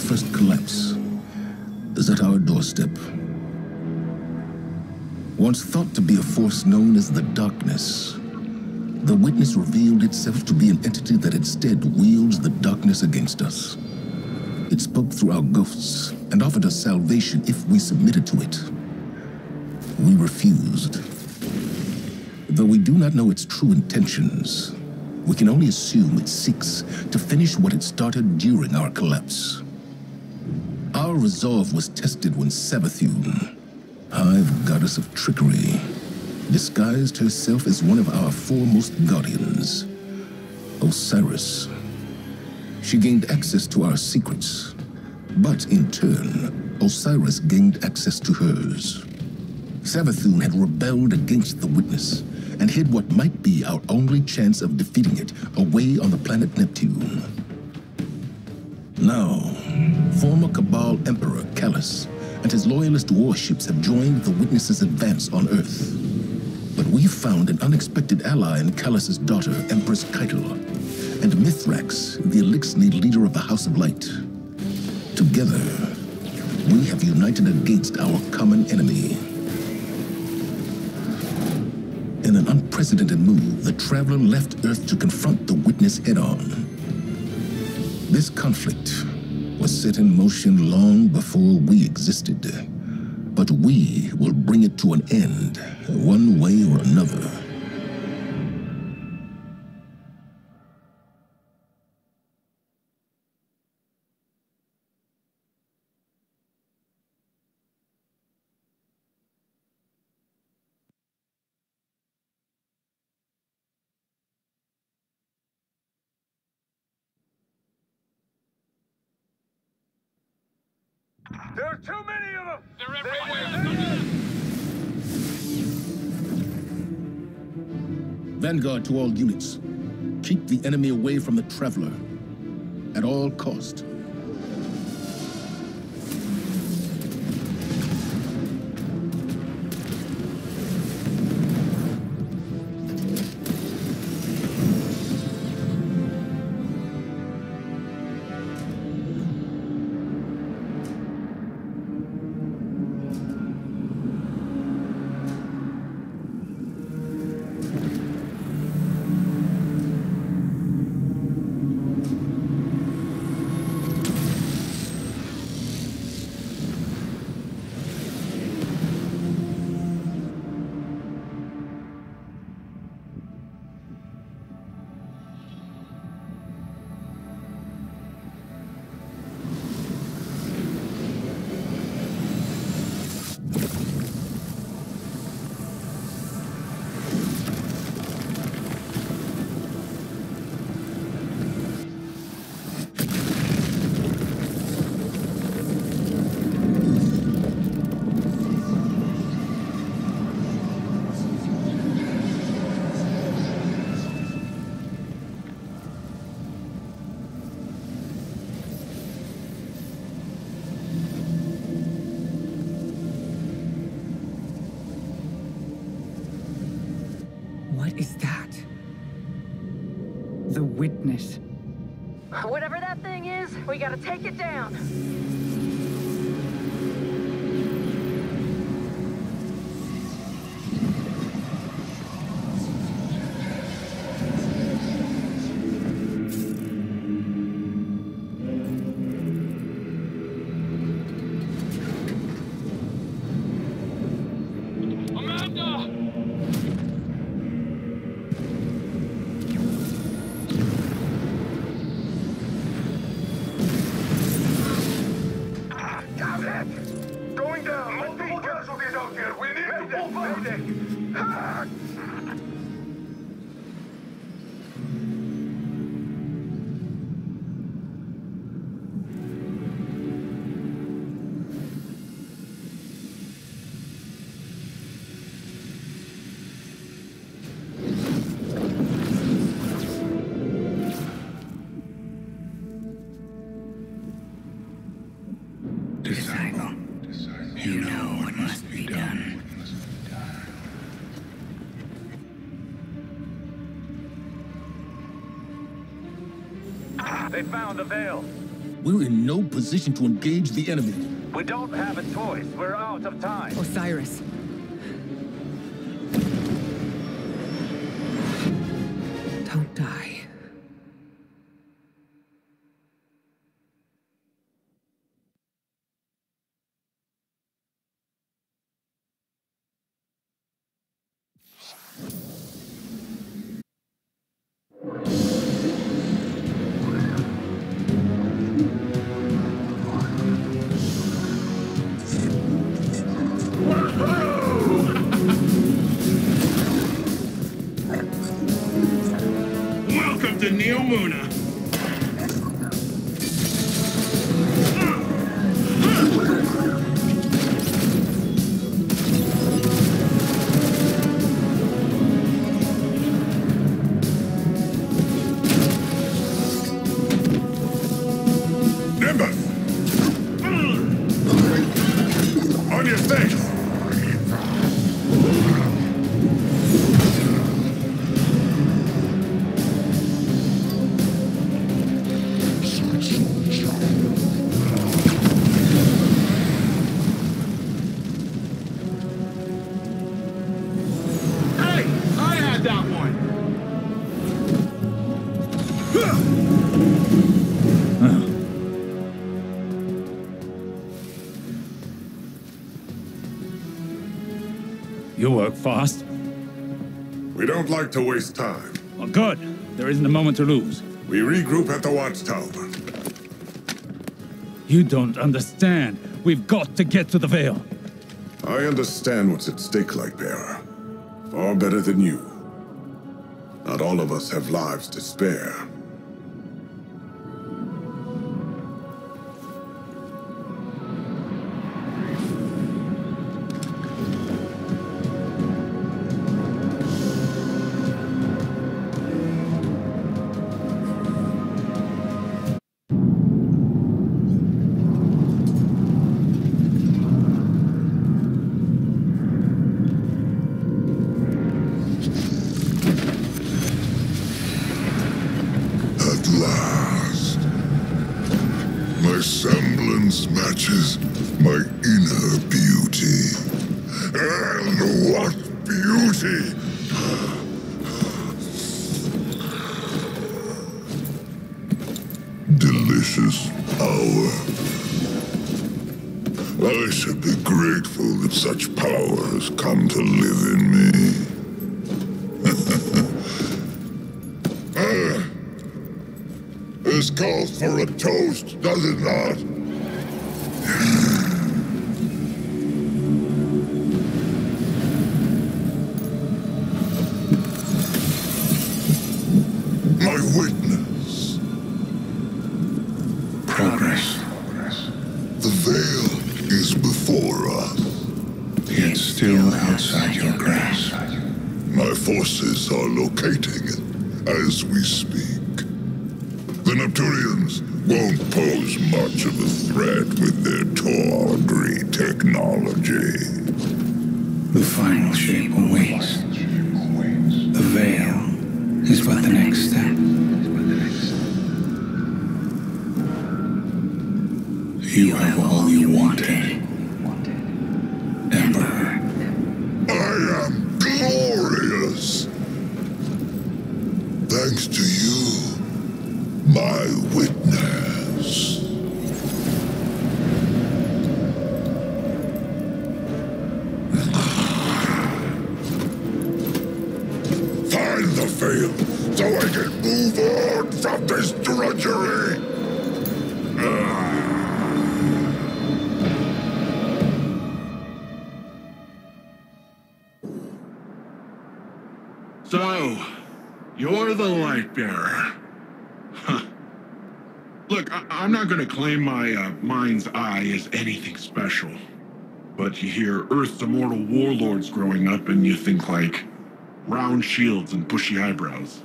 first collapse is at our doorstep. Once thought to be a force known as the Darkness, the Witness revealed itself to be an entity that instead wields the darkness against us. It spoke through our ghosts and offered us salvation if we submitted to it. We refused. Though we do not know its true intentions, we can only assume it seeks to finish what it started during our collapse. Our resolve was tested when Savathun, Hive Goddess of Trickery, disguised herself as one of our foremost guardians, Osiris. She gained access to our secrets, but in turn, Osiris gained access to hers. Savathun had rebelled against the Witness and hid what might be our only chance of defeating it away on the planet Neptune. Now, former Cabal Emperor Calus and his loyalist warships have joined the Witness's advance on Earth. But we found an unexpected ally in Calus's daughter, Empress Keitel, and Mithrax, the Elixni leader of the House of Light. Together, we have united against our common enemy. In an unprecedented move, the Traveler left Earth to confront the Witness head-on. This conflict was set in motion long before we existed, but we will bring it to an end, one way or another. There are too many of them! They're everywhere! Vanguard to all units. Keep the enemy away from the Traveler, at all cost. What is that? The Witness. Whatever that thing is, we gotta take it down. Disciple, you know what must be done. They found the Vail. We're in no position to engage the enemy. We don't have a choice. We're out of time. Osiris. Don't die. Welcome to Neomuna. Nimbus! On your face! Hey, I had that one. You work fast. We don't like to waste time. Well, good. There isn't a moment to lose. We regroup at the watchtower. You don't understand. We've got to get to the Vail. I understand what's at stake, Lightbearer. Far better than you. Not all of us have lives to spare. At last, my semblance matches my inner beauty. And what beauty! Delicious power. I should be grateful that such power has come to live in me. This calls for a toast, does it not? My witness. Progress. The Vail is before us. Yet still outside your grasp. My forces are locating it as we speak. The Neptunians won't pose much of a threat with their tawdry technology. The final shape awaits. The Vail is but the next step. You have all you wanted, Emperor. I am glorious! Thanks to you, my witness. Find the Vail, so I can move on from this drudgery! So, you're the Lightbearer. Huh. Look, I'm not gonna claim my mind's eye is anything special. But you hear Earth's immortal warlords growing up and you think like round shields and bushy eyebrows.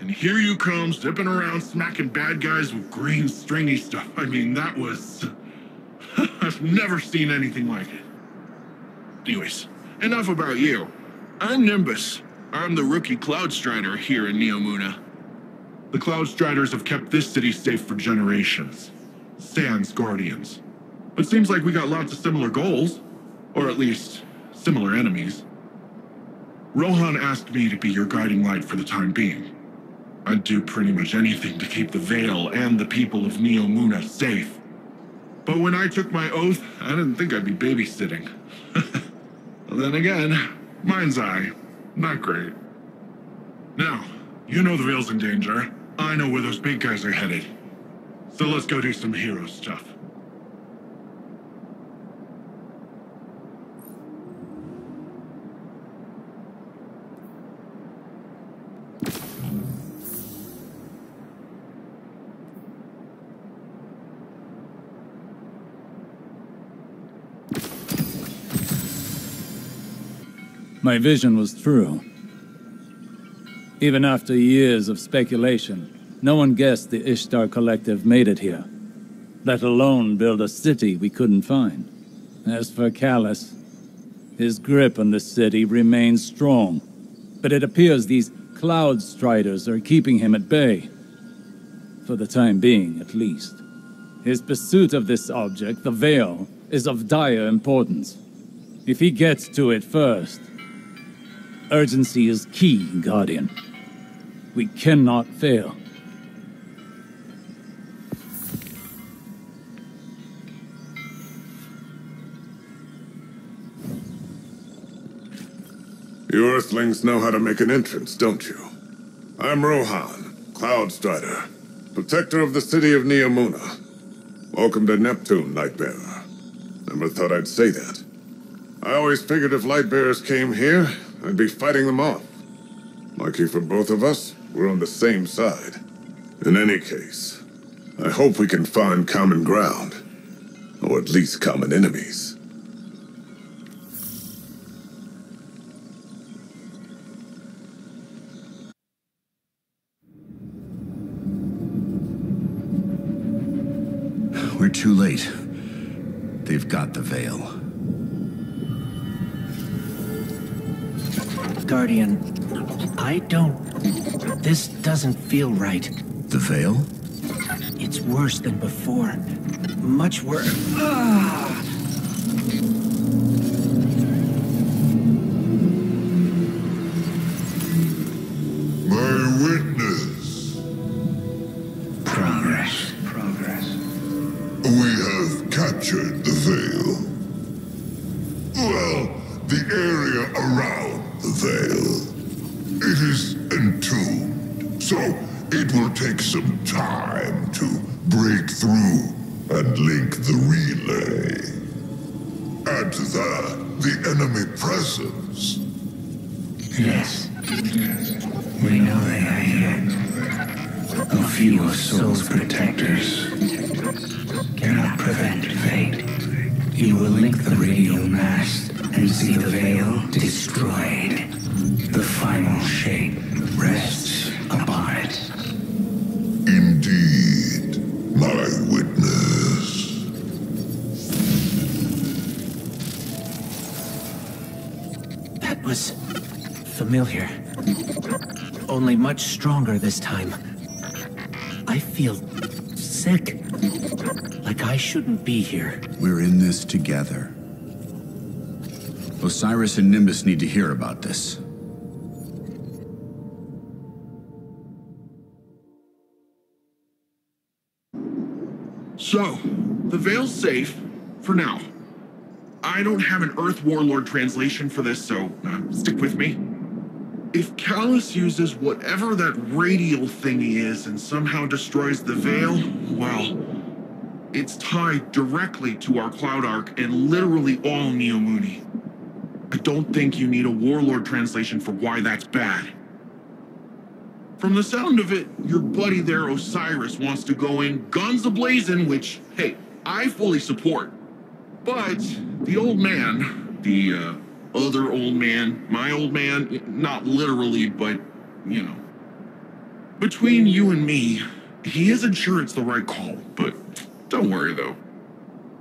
And here you come, zipping around, smacking bad guys with green stringy stuff. I mean, that was... I've never seen anything like it. Anyways, enough about you. I'm Nimbus. I'm the rookie Cloud Strider here in Neomuna. The Cloud Striders have kept this city safe for generations. sans Guardians. But seems like we got lots of similar goals. Or at least, similar enemies. Rohan asked me to be your guiding light for the time being. I'd do pretty much anything to keep the Vail and the people of Neomuna safe. But when I took my oath, I didn't think I'd be babysitting. Well, then again, mind's eye, not great. Now, you know the Vail's in danger. I know where those big guys are headed. So let's go do some hero stuff. My vision was true. Even after years of speculation, no one guessed the Ishtar Collective made it here, let alone build a city we couldn't find. As for Calus, his grip on the city remains strong, but it appears these Cloud Striders are keeping him at bay. For the time being, at least. His pursuit of this object, the Vail, is of dire importance. If he gets to it first, urgency is key, Guardian. We cannot fail. You Earthlings know how to make an entrance, don't you? I'm Rohan, Cloud Strider, protector of the city of Neomuna. Welcome to Neptune, Lightbearer. Never thought I'd say that. I always figured if Lightbearers came here, I'd be fighting them off. Lucky for both of us, we're on the same side. In any case, I hope we can find common ground. Or at least common enemies. We're too late. They've got the Vail. Guardian, this doesn't feel right. The Vail? It's worse than before. Much worse. My witness. Progress. We have captured the Vail. Well, the area around the Vail. It is entombed, so it will take some time to break through and link the relay. Add to that the enemy presence. Yes. We know they are here. A few of Soul's protectors cannot prevent fate. You will link the radio mast and see the Vail destroyed. The final shape rests upon it. Indeed, my witness. That was familiar. Only much stronger this time. I feel sick. Like I shouldn't be here. We're in this together. Osiris and Nimbus need to hear about this. So, the Vail's safe, for now. I don't have an Earth Warlord translation for this, so stick with me. If Calus uses whatever that radial thingy is and somehow destroys the Vail, well, it's tied directly to our Cloud Arc and literally all Neomuni. I don't think you need a Warlord translation for why that's bad. From the sound of it, your buddy there, Osiris, wants to go in guns a-blazing, which, hey, I fully support. But the old man, the other old man, my old man, not literally, but, you know. Between you and me, he isn't sure it's the right call, but don't worry though.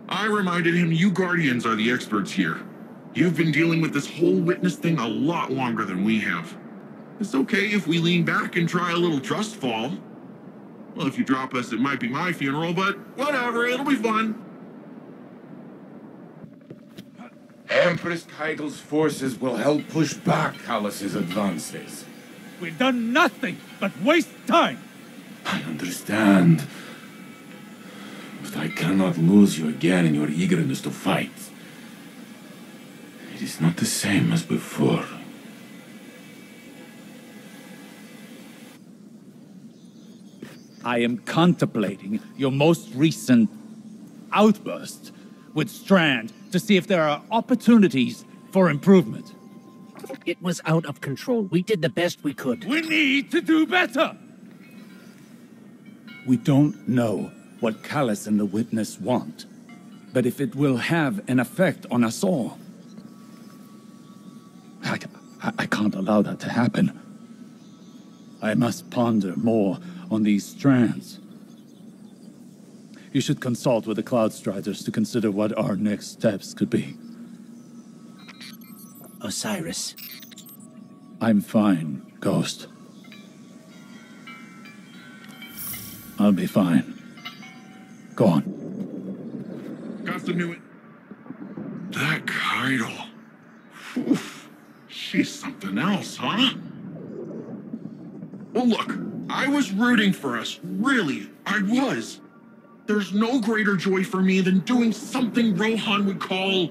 I reminded him you Guardians are the experts here. You've been dealing with this whole witness thing a lot longer than we have. It's okay if we lean back and try a little trust fall. Well, if you drop us, it might be my funeral, but whatever, it'll be fun. Empress Kaigel's forces will help push back Calus's advances. We've done nothing but waste time! I understand. But I cannot lose you again in your eagerness to fight. It is not the same as before. I am contemplating your most recent outburst with Strand to see if there are opportunities for improvement. It was out of control. We did the best we could. We need to do better! We don't know what Calus and the Witness want, but if it will have an effect on us all, I can't allow that to happen. I must ponder more on these strands. You should consult with the Cloudstriders to consider what our next steps could be. Osiris. I'm fine, Ghost. I'll be fine. Go on. Got some new... That Kaido. Oof. She's something else, huh? Well, look, I was rooting for us. Really, I was. There's no greater joy for me than doing something Rohan would call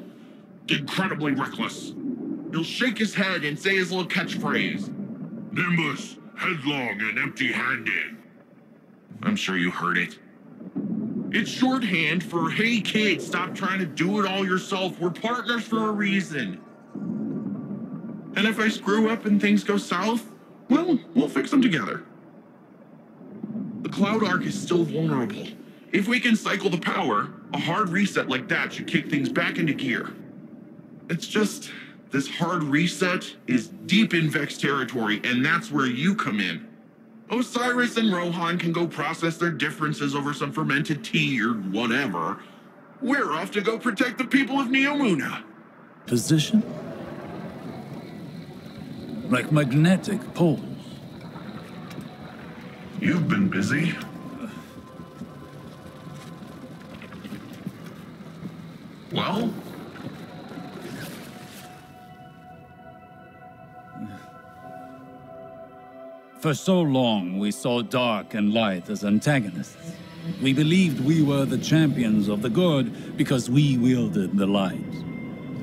incredibly reckless. He'll shake his head and say his little catchphrase. Nimbus, headlong and empty-handed. I'm sure you heard it. It's shorthand for, hey kid, stop trying to do it all yourself. We're partners for a reason. And if I screw up and things go south, well, we'll fix them together. The Cloud Arc is still vulnerable. If we can cycle the power, a hard reset like that should kick things back into gear. It's just, this hard reset is deep in Vex territory, and that's where you come in. Osiris and Rohan can go process their differences over some fermented tea or whatever. We're off to go protect the people of Neomuna. Position? Like magnetic poles. You've been busy. Well? For so long, we saw dark and light as antagonists. We believed we were the champions of the good because we wielded the light.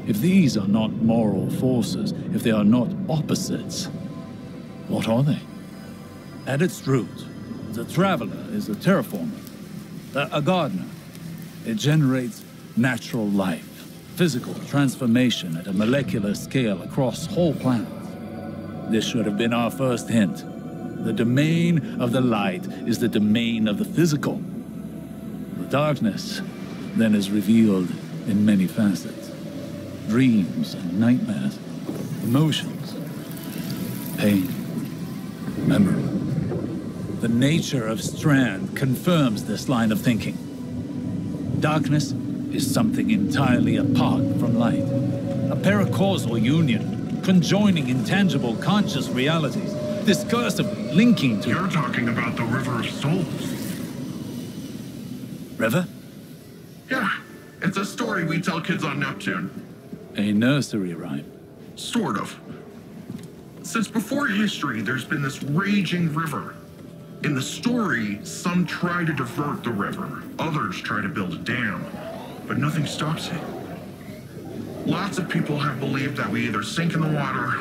If these are not moral forces, if they are not opposites, what are they? At its root, the Traveler is a terraformer, a gardener. It generates natural life, physical transformation at a molecular scale across whole planets. This should have been our first hint. The domain of the light is the domain of the physical. The darkness then is revealed in many facets. Dreams and nightmares, emotions, pain, memory. The nature of Strand confirms this line of thinking. Darkness is something entirely apart from light. A paracausal union, conjoining intangible conscious realities, discursively linking to... You're talking about the River of Souls. River? Yeah, it's a story we tell kids on Neptune. A nursery rhyme. Sort of. Since before history, there's been this raging river. In the story, some try to divert the river, others try to build a dam, but nothing stops it. Lots of people have believed that we either sink in the water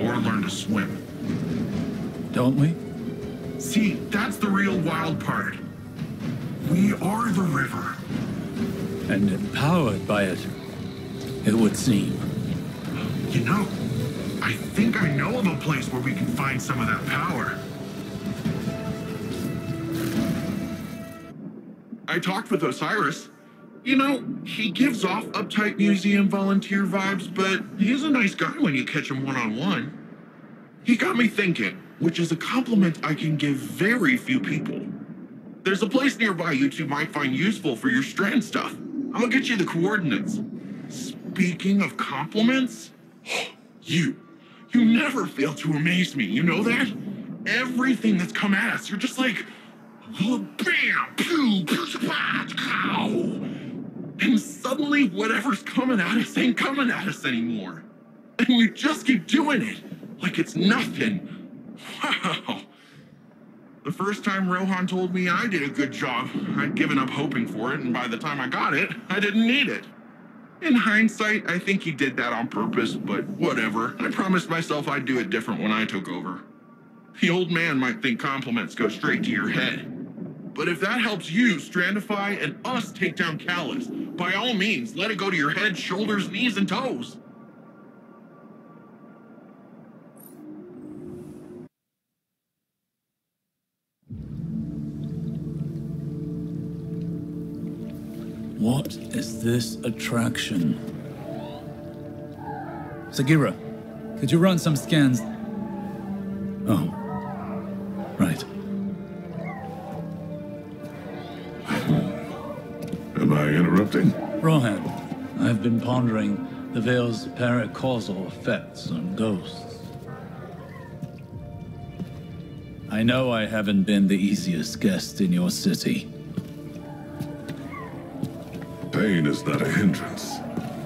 or learn to swim. Don't we? See, that's the real wild part. We are the river. And empowered by it, it would seem. You know, I think I know of a place where we can find some of that power. I talked with Osiris. You know, he gives off uptight museum volunteer vibes, but he's a nice guy when you catch him one-on-one. He got me thinking, which is a compliment I can give very few people. There's a place nearby you two might find useful for your Strand stuff. I'm gonna get you the coordinates. Speaking of compliments, you never fail to amaze me, you know that? Everything that's come at us, you're just like, Bam! Pew! Pew! Ow! And suddenly whatever's coming at us ain't coming at us anymore. And we just keep doing it like it's nothing. Wow. The first time Rohan told me I did a good job, I'd given up hoping for it, and by the time I got it, I didn't need it. In hindsight, I think he did that on purpose, but whatever. I promised myself I'd do it different when I took over. The old man might think compliments go straight to your head. But if that helps you strandify and us take down Calus, by all means, let it go to your head, shoulders, knees, and toes. What is this attraction? Sagira, could you run some scans? Oh, right. Am I interrupting? Rohan, I've been pondering the Veil's paracausal effects on ghosts. I know I haven't been the easiest guest in your city. Pain is not a hindrance.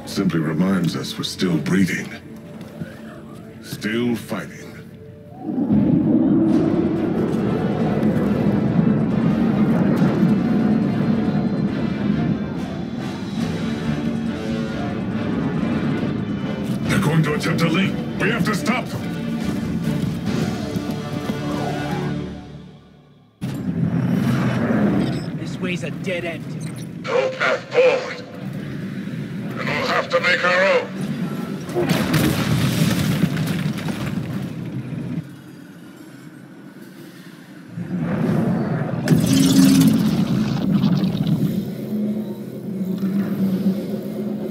Simply reminds us we're still breathing. Still fighting. They're going to attempt a leak. We have to stop them. This way's a dead end. No path forward. And we'll have to make our own.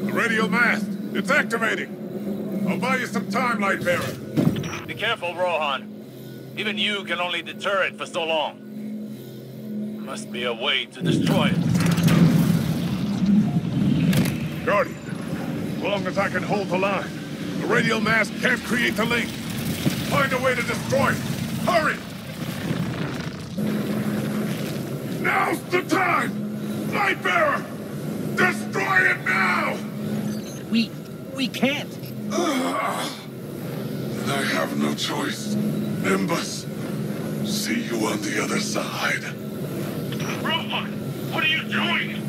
The radial mast. It's activating. I'll buy you some time, Lightbearer. Be careful, Rohan. Even you can only deter it for so long. Must be a way to destroy it. Guardian, as long as I can hold the line, the radial mast can't create the link. Find a way to destroy it. Hurry! Now's the time! Lightbearer! Destroy it now! We can't. Then I have no choice. Nimbus, see you on the other side. Rohan, what are you doing?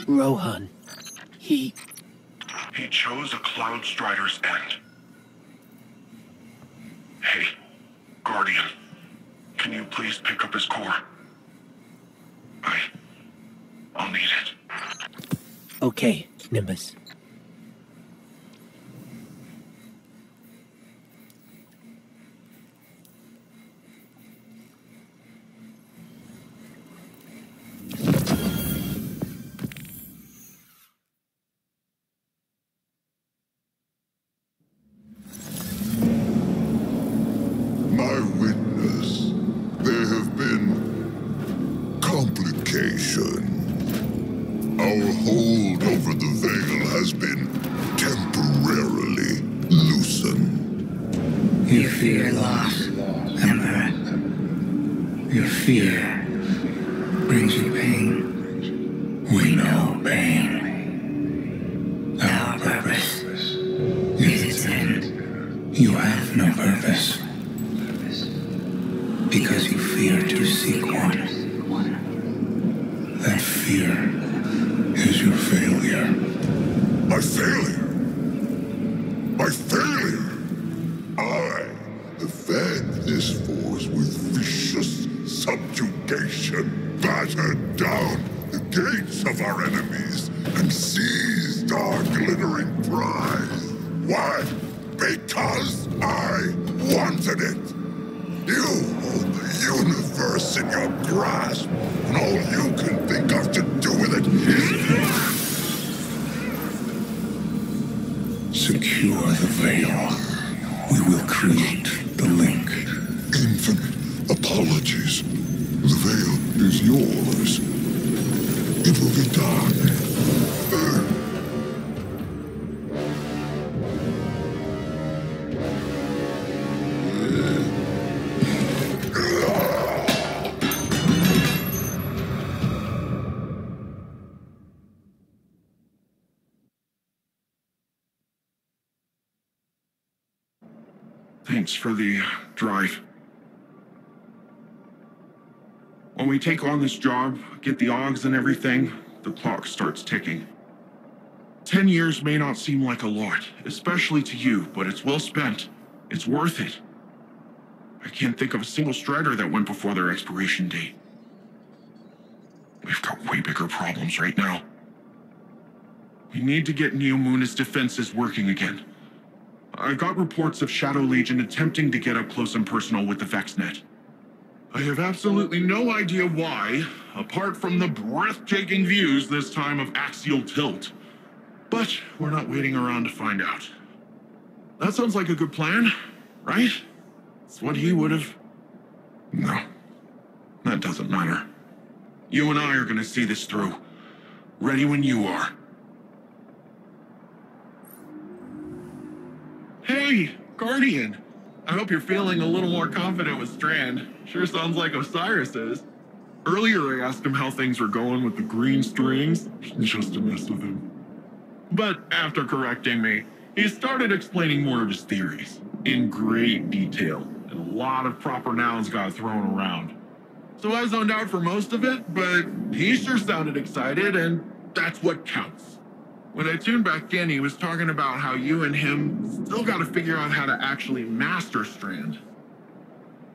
Rohan. He chose a Cloud Strider's end. Hey, Guardian, can you please pick up his core? I'll need it. Okay, Nimbus. My witness, there have been complications. Our hold over the Vail has been temporarily loosened. You fear loss, Emperor. Your fear brings you pain. We know pain. Our purpose is its end. You have no purpose. Because you fear to seek one. That fear is your failure. My failure? My failure? I have fed this force with vicious subjugation, battered down the gates of our enemies, and seized our glittering prize. Why? Because I wanted it. You hold the universe in your grasp, and all you can think of to do with it is... Secure the Vail. We will create the link. Infinite apologies. The Vail is yours. It will be done. Thanks for the drive. When we take on this job, get the Augs and everything, the clock starts ticking. 10 years may not seem like a lot, especially to you, but it's well spent. It's worth it. I can't think of a single Strider that went before their expiration date. We've got way bigger problems right now. We need to get Neomuna's defenses working again. I've got reports of Shadow Legion attempting to get up close and personal with the VexNet. I have absolutely no idea why, apart from the breathtaking views this time of axial tilt. But we're not waiting around to find out. That sounds like a good plan, right? It's what he would have... No, that doesn't matter. You and I are gonna see this through. Ready when you are. Hey, Guardian. I hope you're feeling a little more confident with Strand. Sure sounds like Osiris is. Earlier I asked him how things were going with the green strings, just to mess with him. But after correcting me, he started explaining more of his theories, in great detail, and a lot of proper nouns got thrown around. So I zoned out for most of it, but he sure sounded excited, and that's what counts. When I tuned back in, he was talking about how you and him still gotta figure out how to actually master Strand.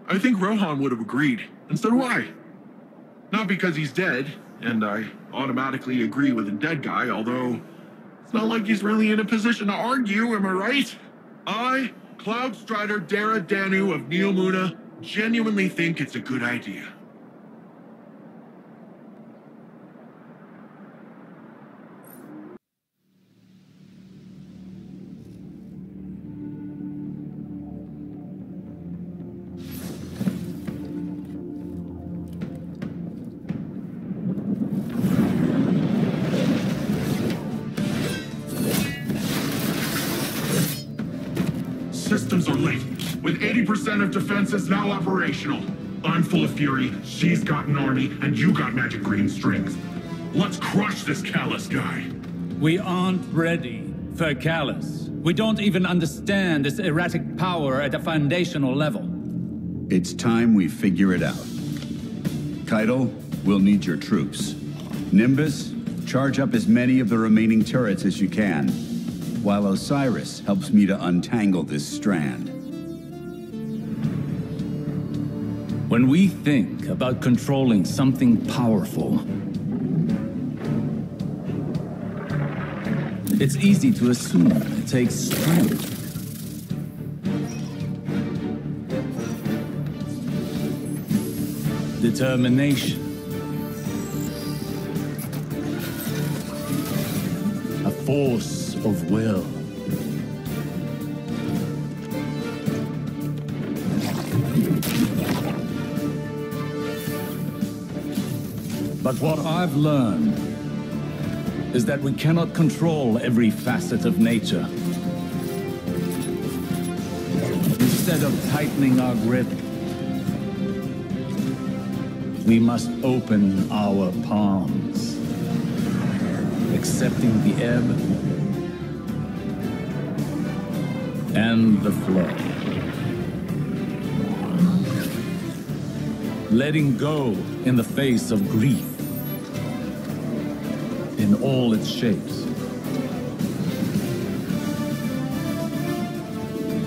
I think Rohan would have agreed, and so do I. Not because he's dead, and I automatically agree with a dead guy, although it's not like he's really in a position to argue, am I right? I, Cloud Strider Dara Danu of Neomuna, genuinely think it's a good idea. Systems are late, with 80% of defenses now operational. I'm full of fury, she's got an army, and you got magic green strings. Let's crush this Calus guy. We aren't ready for Calus. We don't even understand this erratic power at a foundational level. It's time we figure it out. Keitel, we'll need your troops. Nimbus, charge up as many of the remaining turrets as you can, while Osiris helps me to untangle this Strand. When we think about controlling something powerful, it's easy to assume it takes strength. Determination. A force of will. But what I've learned is that we cannot control every facet of nature. Instead of tightening our grip, we must open our palms, accepting the ebb and the flow. Letting go in the face of grief, in all its shapes.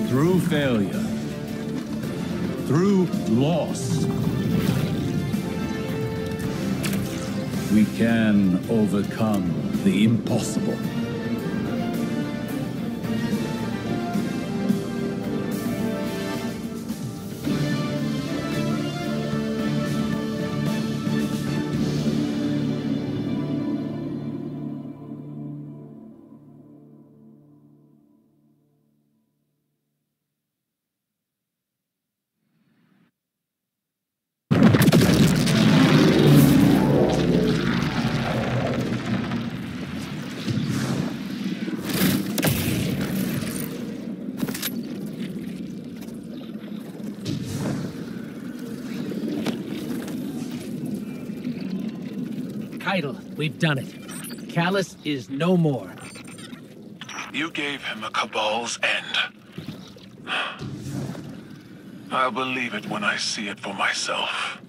Through failure, through loss, we can overcome the impossible. Title, we've done it. Calus is no more. You gave him a Cabal's end. I'll believe it when I see it for myself.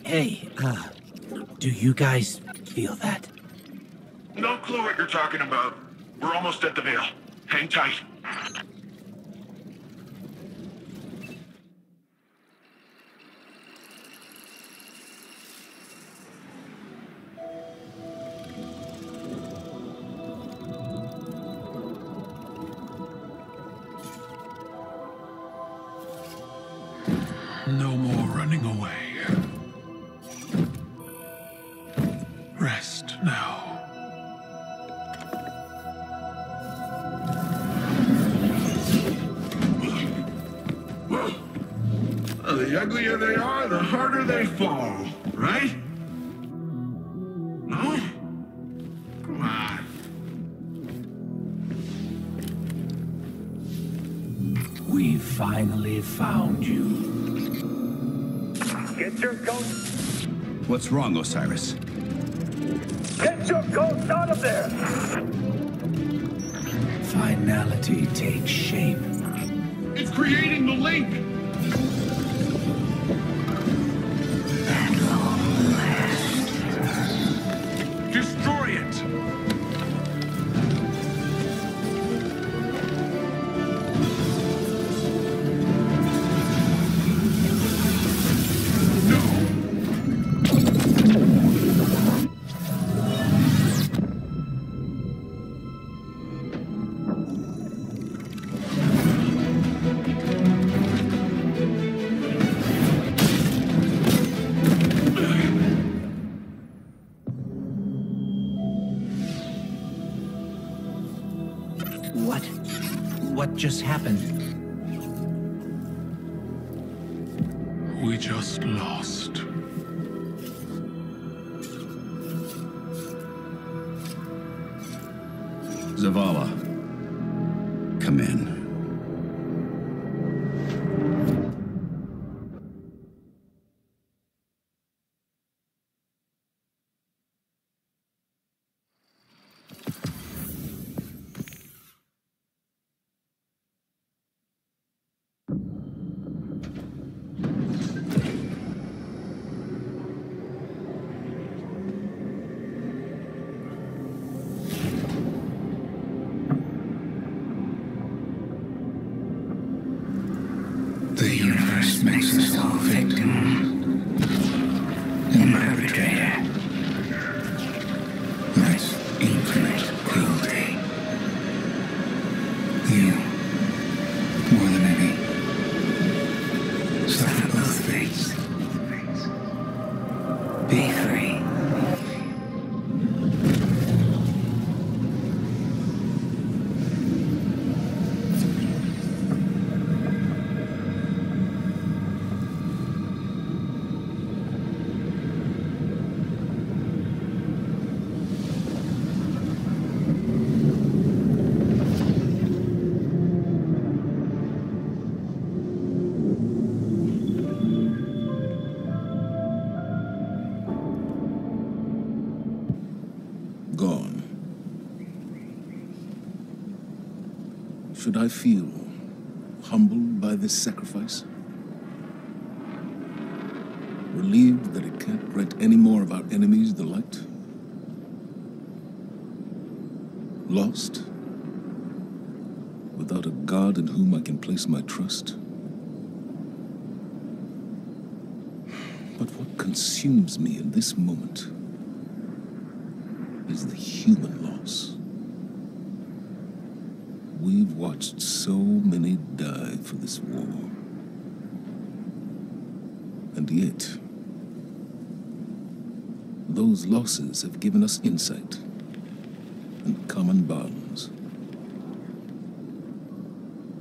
Hey, do you guys feel that? No clue what you're talking about. We're almost at the Vail. Hang tight. No more running away. Rest now. The uglier they are, the harder they fall, right? No? Come on. We finally found you. Get your ghost! What's wrong, Osiris? Get your ghost out of there! Finality takes shape. It's creating the link! At long last. Destroy it! What just happened? We just lost. Zavala, come in. The universe makes us all victim and perpetrator. That's infinite cruelty. You, more than any, suffer both fates. Be free. Gone. Should I feel humbled by this sacrifice? Relieved that it can't grant any more of our enemies the light? Lost? Without a God in whom I can place my trust? But what consumes me in this moment is the human loss. We've watched so many die for this war. And yet, those losses have given us insight and common bonds.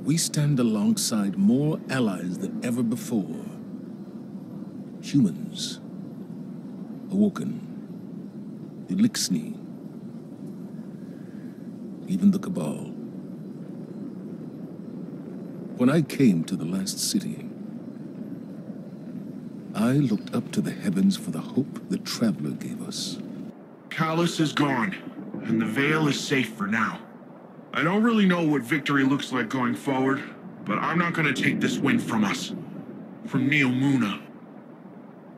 We stand alongside more allies than ever before. Humans, awoken, Elixni, even the Cabal. When I came to the last city, I looked up to the heavens for the hope the Traveler gave us. Calus is gone, and the Vail is safe for now. I don't really know what victory looks like going forward, but I'm not gonna take this win from us. From Neomuna.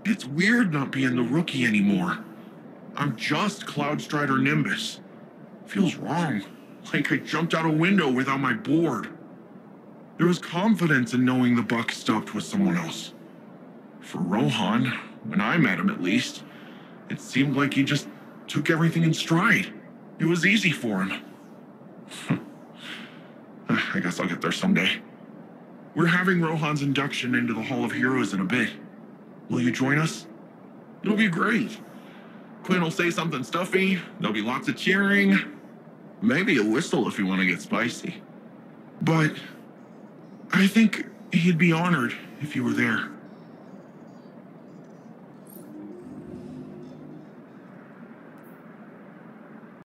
It's weird not being the rookie anymore. I'm just Cloudstrider Nimbus. Feels wrong. Like I jumped out a window without my board. There was confidence in knowing the buck stopped with someone else. For Rohan, when I met him at least, it seemed like he just took everything in stride. It was easy for him. I guess I'll get there someday. We're having Rohan's induction into the Hall of Heroes in a bit. Will you join us? It'll be great. Quinn will say something stuffy, there'll be lots of cheering, maybe a whistle if you want to get spicy. But I think he'd be honored if you were there.